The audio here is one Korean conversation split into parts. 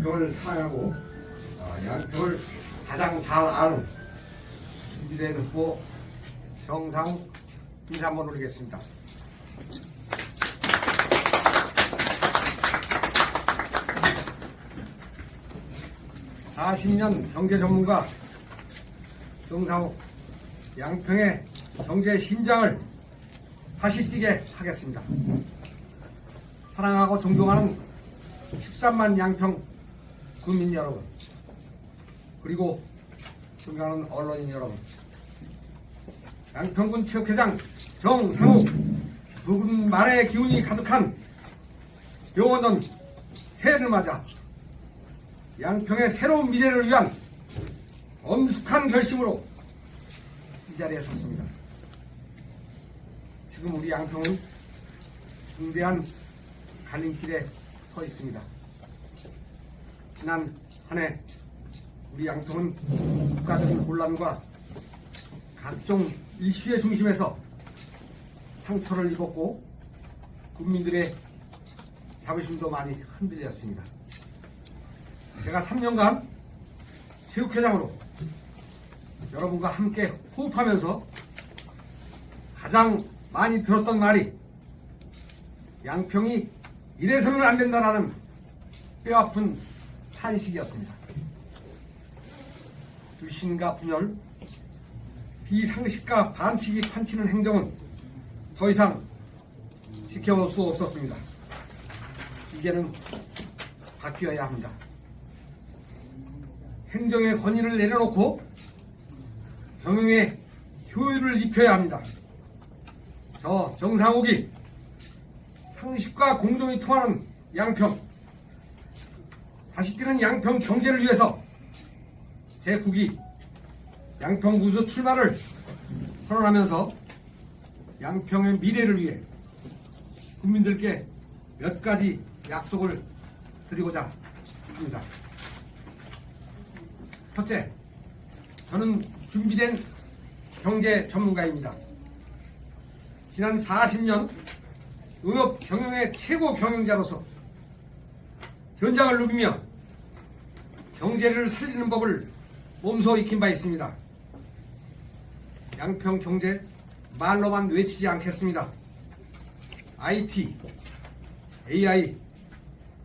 양평을 사랑하고 양평을 가장 잘 아는 준비된 후보 정상욱 인사 한번 올리겠습니다. (40년) 경제 전문가 정상욱, 양평의 경제 심장을 다시 뛰게 하겠습니다. 사랑하고 존경하는 13만 양평 국민 여러분, 그리고 존경하는 언론인 여러분, 양평군 체육회장 정상욱, 붉은 말의 기운이 가득한 영원한 새해를 맞아 양평의 새로운 미래를 위한 엄숙한 결심으로 이 자리에 섰습니다. 지금 우리 양평은 중대한 갈림길에 서 있습니다. 지난 한 해 우리 양평은 국가적인 혼란과 각종 이슈의 중심에서 상처를 입었고 국민들의 자부심도 많이 흔들렸습니다. 제가 3년간 체육회장으로 여러분과 함께 호흡하면서 가장 많이 들었던 말이 양평이 이래서는 안 된다라는 뼈아픈 탄식이었습니다. 불신과 분열, 비상식과 반칙이 판치는 행정은 더 이상 지켜볼 수 없었습니다. 이제는 바뀌어야 합니다. 행정의 권위를 내려놓고 경영의 효율을 입혀야 합니다. 저 정상욱이 상식과 공정이 통하는 양평, 다시 뛰는 양평 경제를 위해서 제9기 양평구조 출마를 선언하면서 양평의 미래를 위해 국민들께 몇 가지 약속을 드리고자 합니다. 첫째, 저는 준비된 경제 전문가입니다. 지난 40년 농업 경영의 최고 경영자로서 현장을 누비며 경제를 살리는 법을 몸소 익힌 바 있습니다. 양평 경제 말로만 외치지 않겠습니다. IT, AI,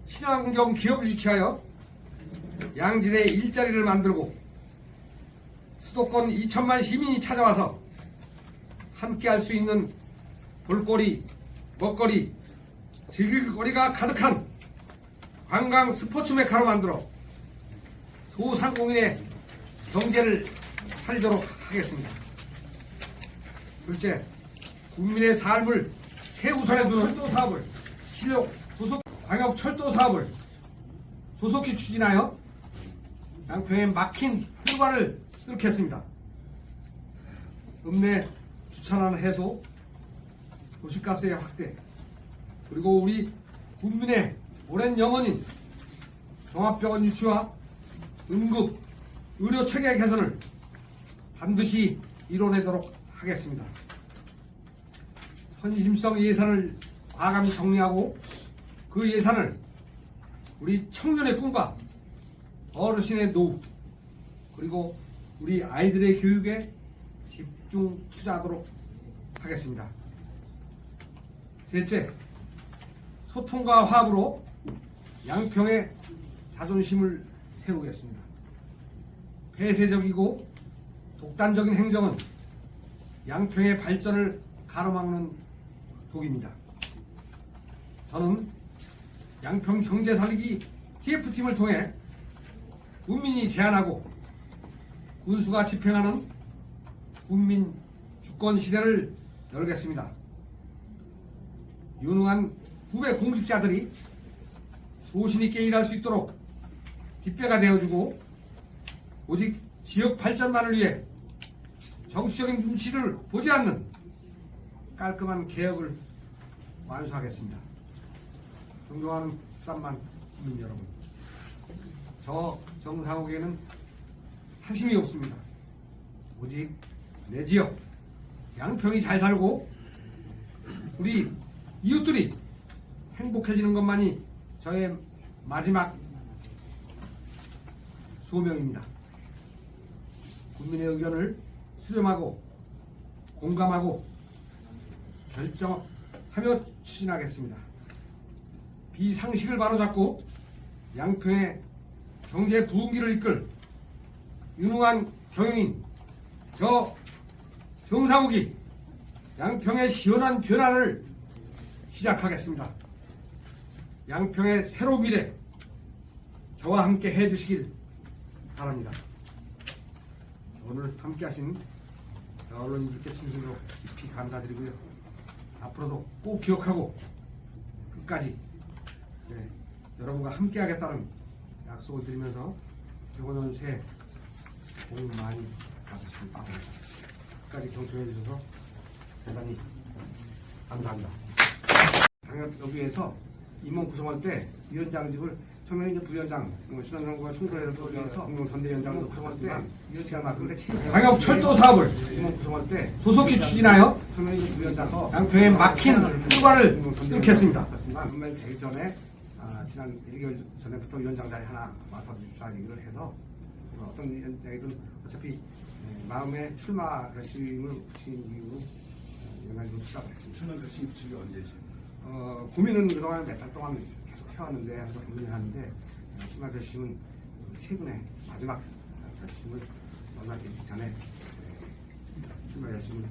친환경 기업을 유치하여 양질의 일자리를 만들고 수도권 2천만 시민이 찾아와서 함께할 수 있는 볼거리, 먹거리, 즐길거리가 가득한 관광 스포츠 메카로 만들어 소상공인의 경제를 살리도록 하겠습니다. 둘째, 국민의 삶을 최우선에 두는 철도 사업을 실력 소속 광역 철도 사업을 조속히 추진하여 양평의 막힌 혈관을 뚫겠습니다. 읍내 주차난 해소, 도시가스의 확대, 그리고 우리 국민의 오랜 영혼인 종합병원 유치와 응급 의료체계 개선을 반드시 이뤄내도록 하겠습니다. 선심성 예산을 과감히 정리하고 그 예산을 우리 청년의 꿈과 어르신의 노후, 그리고 우리 아이들의 교육에 집중 투자하도록 하겠습니다. 셋째, 소통과 화합으로 양평의 자존심을 세우겠습니다. 폐쇄적이고 독단적인 행정은 양평의 발전을 가로막는 독입니다. 저는 양평 경제 살리기 TF팀을 통해 국민이 제안하고 군수가 집행하는 국민 주권 시대를 열겠습니다. 유능한 후배 공직자들이 소신있게 일할 수 있도록 뒷배가 되어주고 오직 지역 발전만을 위해 정치적인 눈치를 보지 않는 깔끔한 개혁을 완수하겠습니다. 존경하는 13만 국민 여러분, 저 정상욱에게는 사심이 없습니다. 오직 내 지역 양평이 잘 살고 우리 이웃들이 행복해지는 것만이 저의 마지막 소명입니다. 국민의 의견을 수렴하고 공감하고 결정하며 추진하겠습니다. 비상식을 바로잡고 양평의 경제 부흥기를 이끌 유능한 경영인 저 정상욱이 양평의 시원한 변화를 시작하겠습니다. 양평의 새로운 미래 저와 함께 해주시길 바랍니다. 오늘 함께 하신 언론인들께 진심으로 깊이 감사드리고요. 앞으로도 꼭 기억하고 끝까지 여러분과 함께 하겠다는 약속을 드리면서 이번 새해 복 많이 받으시길 바랍니다. 끝까지 경청해 주셔서 대단히 감사합니다. 당협여기에서 임원 구성할 때 위원장직을 처음에 이제 부위원장, 신원정부가 총괄을 위해서 전대위원장으로 구성할 때 위원장을 맡는데 방역 철도 사업을 임원 구성할 때 소속히 추진하여 처음에 이제 부위원장서 양평에 막힌 혈관을 끊겠습니다. 그러면 되기 전에 지난 1개월 전에부터 위원장 자리 하나 맡아주십사 얘기를 해서 어떤 위원장이든 어차피 마음에 출마 결심을 붙인 이후로 위원장으로 수락을 했습니다. 출마 결심 붙인 게 언제죠? 고민은 그동안 몇 달 동안 계속 해왔는데 항상 고민을 하는데 출마 결심은 최근에 마지막 결심을 얼마 전에 출마 결심을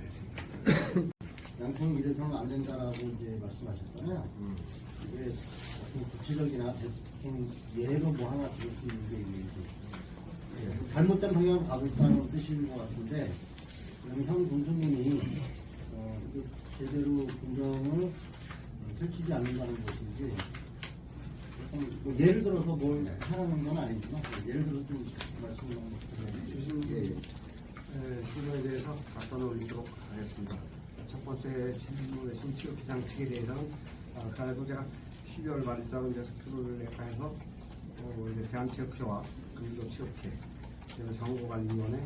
했습니다. 양평 이래서는 안 된다라고 이제 말씀하셨잖아요. 이게 어떤 구체적이나 좀 예로 뭐 하나 들을 수 있는 게 있는지 잘못된 방향으로 가고 있다는 뜻인 것 같은데 그럼 형 동생님이 제대로 공정을 펼치지 않는다는 것인지 뭐 예를 들어서 뭘 하라는 건 아니지만 예를 들어서 좀 말씀을 주신 질문에 대해서 답변을 올리도록 하겠습니다. 첫 번째 질문에 취업 장치에 대해서는 그날도 제가 12월 말일자로 이제 석표를 낼까 해서 이제 대한체육회와 금융도체육회 그리고 정보관리위원회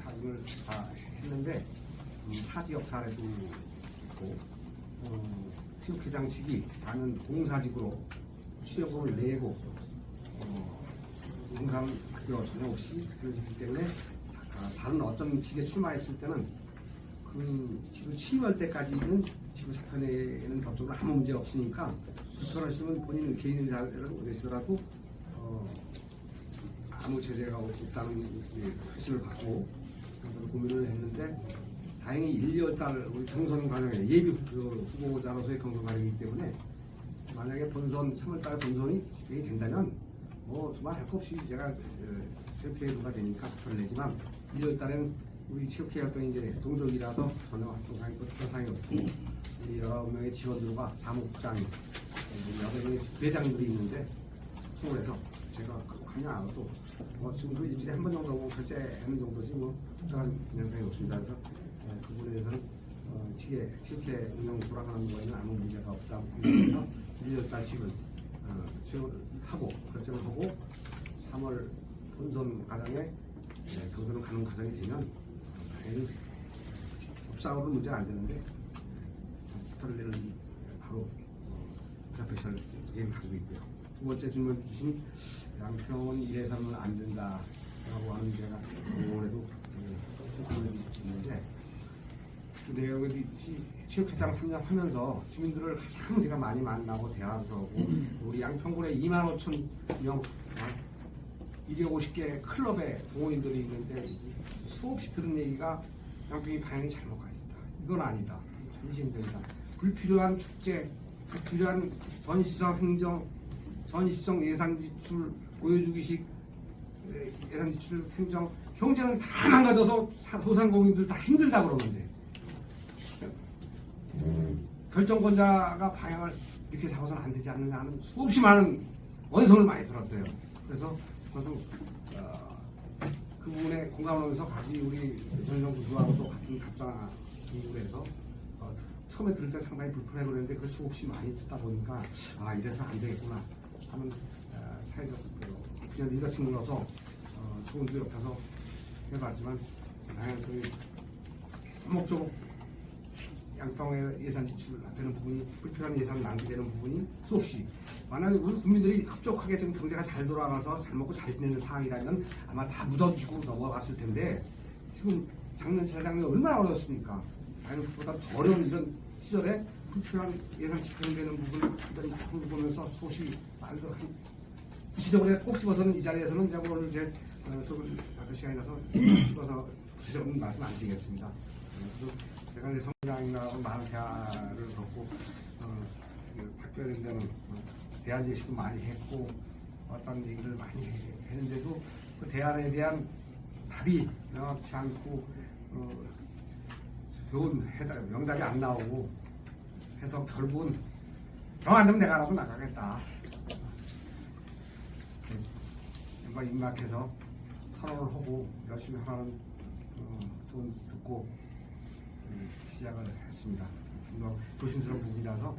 타진을 다 했는데 타지역 사례도 있고 체육회장직이 다른 공사직으로 취업을 내고 공사급여 전혀 없이 그러기 때문에 다른 어떤 직에 출마했을 때는 그 지구 취임할 때까지는 지구 사건에는 법적으로 아무 문제 없으니까 불편하시면 본인 개인 자료를 내시더라도 아무 제재가 없다는 표시를 받고 고민을 했는데 다행히 1, 2월달 우리 경선 과정에 예비 후보자로서의 경선 과정이기 때문에 만약에 본선 3월달 본선이 진행이 된다면 뭐 정말 할 거 없이 제가 체육회가 되니까 투표를 내지만 1월달에는 우리 체육회 활동이 이제 동족이라서 전혀 활동상이 특별상이 없고 여러 명의 직원들과 사무국장이 여러 명의 부회장들이 있는데 서울에서 제가 가냐 안 와도 지금도 일주일에 한 번 정도 결제하는 정도지 뭐 특별한 영상이 없습니다. 그래서 그 부분에 대해서는 체육회 운영 돌아가는 거에는 아무 문제가 없다고 생각해서 1월달씩은 수용을 하고 결정을 하고 3월 본선 과정에 경선을 가는 과정이 되면 당연히 법상으로는 문제가 안 되는데 스타를 내는 바로 사표시를 계획을 하고 있고요. 두 번째 질문 주신 양평은 이래서는 안 된다라고 하는 제가 공원에도 고민이 있는데 그 내용에 체육회장 3년 하면서 주민들을 가장 제가 많이 만나고 대화도 하고 우리 양평군에 25,000명 250개 클럽의 동호인들이 있는데 수없이 들은 얘기가 양평이 방향이 잘못 가 있다. 이건 아니다. 전시행정이다. 불필요한 축제, 불필요한 전시성 행정, 전시성 예산지출, 보여주기식 예산지출 행정, 경제는 다 망가져서 소상공인들 다 힘들다 그러는데 결정권자가 방향을 이렇게 잡아서는 안 되지 않느냐 하는 수없이 많은 원성을 많이 들었어요. 그래서 저도 그 부분에 공감하면서 같이 우리 전 정부하고도 같은 답장 중국을 해서 처음에 들을 때 상당히 불편해 그랬는데 그 수없이 많이 듣다 보니까 이래서 안 되겠구나 하는 사회적 그냥 리더층으로서 좋은 데 옆에서 해봤지만 저희 목적으로 양평의 예산 지출 되는 부분이 불필요한 예산 낭비되는 부분이 수없이 만약에 우리 국민들이 흡족하게 지금 경제가 잘 돌아가서 잘 먹고 잘 지내는 상황이라면 아마 다 묻어지고 넘어갔을 텐데 지금 작년, 재작년에 얼마나 어려웠습니까? 아니, 그보다 더 어려운 이런 시절에 불필요한 예상치 변되는 부분을 자꾸 보면서 소시 말도 한 구체적으로 꼭 집어서는 이 자리에서는 제가 오늘 이제 수업을 받을 시간이 나서 집어서 구체적인 말씀 안 드리겠습니다. 그래서 제가 이제 성장이나 많은 대화를 겪고 바뀌어야 된다는 대안 제시도 많이 했고 어떤 얘기를 많이 했는데도 그 대안에 대한 답이 명확치 않고 좋은 명답이 안 나오고 해서 결국은 정 안 되면 내가 알아서 나가겠다. 입막해서 선언을 하고 열심히 하는 좀 듣고 시작을 했습니다. 좀 더 조심스러운 부분이라서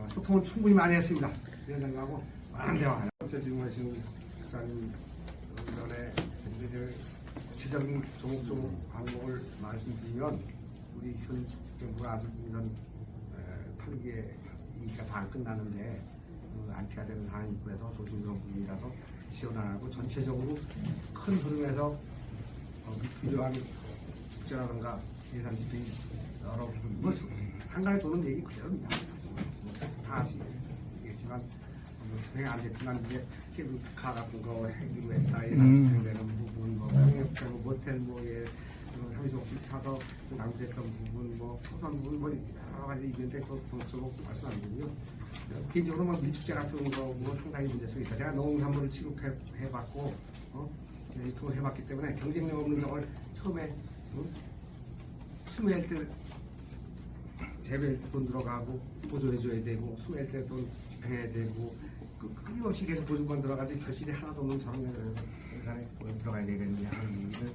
소통은 충분히 많이 했습니다. 위원장님하고 많은 대화. 첫 번째 질문하신 국장님 전에 구체적인 조목 항목을 말씀드리면 우리 현 정부가 아직 이런 8개 임기가 다 안 끝나는데 안티가 되는 상황이 있고 해서 조심스러운 부분이라서 지원하고 전체적으로 큰 흐름에서 필요한 축제라든가 예산 집행 여러 부분 한간에 도는 얘기 그대로입니다. 다 아시겠지만 집행이 안 됐지만 이제 가 같은 거 해기로 했다 예산 집행되는 부분 병역되고 모텔 함의적씩 사서 낭비됐던 부분 소소한 부분 여러 가지 이벤트에 동적으로 말씀 안 드리고요. 개인적으로 밀축제 같은 거 상당히 문제성이 있다. 제가 농산물을 취급해봤고 유통을 해봤기 때문에 경쟁력 없는 점을 처음에 수매할 때 재배할 때 돈 들어가고 보조해줘야 되고 수매할 때 돈 집행해야 되고 끊임없이 계속 보조만 들어가지 결실이 하나도 없는 저런 회사에 들어가야 되겠느냐 하는 얘기를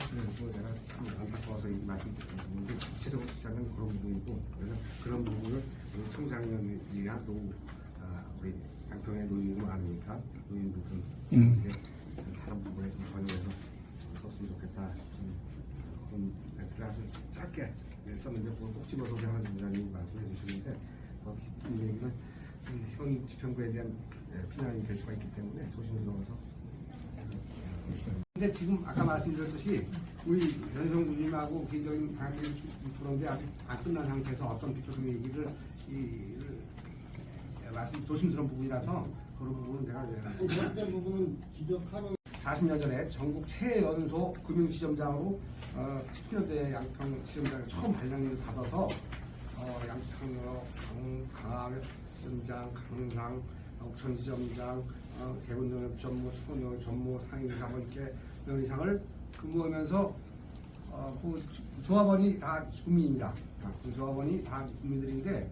그래서 제가 참 안타까워서 이 말씀드리는데 구체적으로 듣자면 그런 부분이고 그래서 그런 부분을 총장님이나 또 우리 양평에 노인이 많으니까 노인분들 다른 부분에 좀 전용해서 썼으면 좋겠다. 그런 멘트를 아주 짧게 썼는데 그걸 꼭 집어서 하는 부장님이 말씀해 주시는데 더 깊은 얘기는 현 집행부에 대한 피난이 될 수가 있기 때문에 조심스러워서 근데 지금 아까 말씀드렸듯이 우리 연성부님하고 개인적인 관계를 그런데 아직 안 끝난 상태에서 어떤 비토성 얘기를 말씀 조심스러운 부분이라서 그런 부분은 제가 어떤 부분은 지적하는 40년 전에 전국 최연소 금융지점장으로 10년대 양평 지점장이 처음 발령을 받아서 양평, 강화지점장, 강릉상, 옥천지점장, 대군영업 전무, 수원영업 전무, 상임이사원 이렇게 명의상을 근무하면서 그 조합원이 다 국민입니다. 그 조합원이 다 국민들인데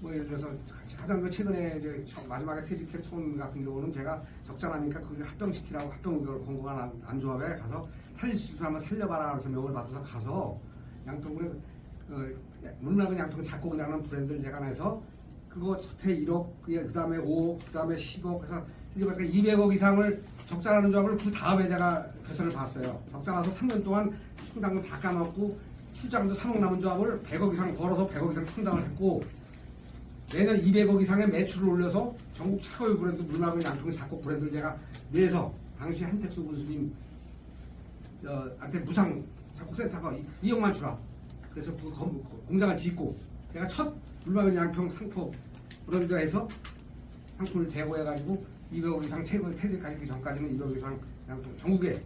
예를 들어서 가장 최근에 이제 마지막에 퇴직해 처음 같은 경우는 제가 적자나니까 그걸 합병시키라고 합병의결 공고가 난 조합에 가서 살릴 수 있으면 한번 살려봐라 그래서 명을 받아서 가서 양평군에 물나는 양평 작곡이라는 브랜드를 제가 내서 그거 첫해 1억, 그 다음에 5억, 그 다음에 10억, 그래서 200억 이상을 적자라는 조합을 그 다음에 제가 개설을 봤어요. 적자나서 3년 동안 충당금 다 까먹고 출자금도 3억 남은 조합을 100억 이상 벌어서 100억 이상 충당을 했고 내년 200억 이상의 매출을 올려서 전국 최고의 브랜드 물나는 양평 작곡 브랜드를 제가 내서 당시 한택수 군수님 한테 무상 작곡센터가 2억만 주라. 그래서 그 공장을 짓고 제가 첫 물나는 양평 상포 브랜드에서 상품을 제고해가지고 200억 이상 최고 퇴직하기 전까지는 200억 이상 양평 전국에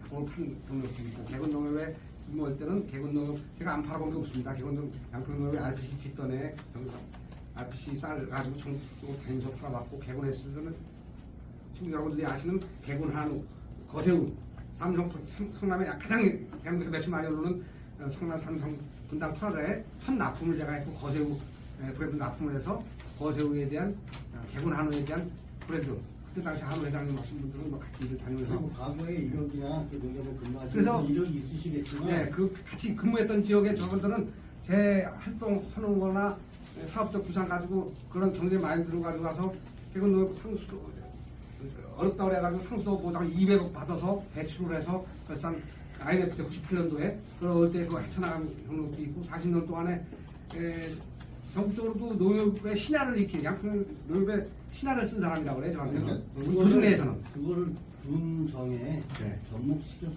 작곡을 판 경력도 있고 개건농협에 근무할 때는 개건농협 제가 안 팔아본 게 없습니다. 개건농협 양평농협에 RPC 짓던 애 RPC 쌀 가지고 전국적으로 다니면서 팔아봤고 개건했을 때는 지금 여러분들이 아시는 개건 한우 거세우 성남에 가장 대한민국에서 매출 많이 오르는 성남 삼성 분당 프라자에 첫 납품을 제가 했고 거세우 브랜드 납품을 해서 거세우에 대한 개건 한우에 대한 브랜드 그때 당시 한우 회장님 하신 분들은 같이 일을 다니면서 과거에 이력이나 농협을 그래서 근무하시는 이력이 있으시겠지만 네, 그 같이 근무했던 지역에 저분들은 제 활동하는 거나 사업적 부상 가지고 그런 경제 많이 들어가지고 가서 개건 상수도 어렵다고 그래가지고 상수 보장 200억 받아서 대출을 해서 결산 IMF 때 98년도에 그럴 때 그 헤쳐나간 경력도 있고 40년 동안에 전국적으로도 농협의 신화를 익힌 양평 농협의 신화를 쓴 사람이라고 그래 저한테는. 그러니까 우리 조직 내에서는. 그거를 군정에 네. 접목시켜서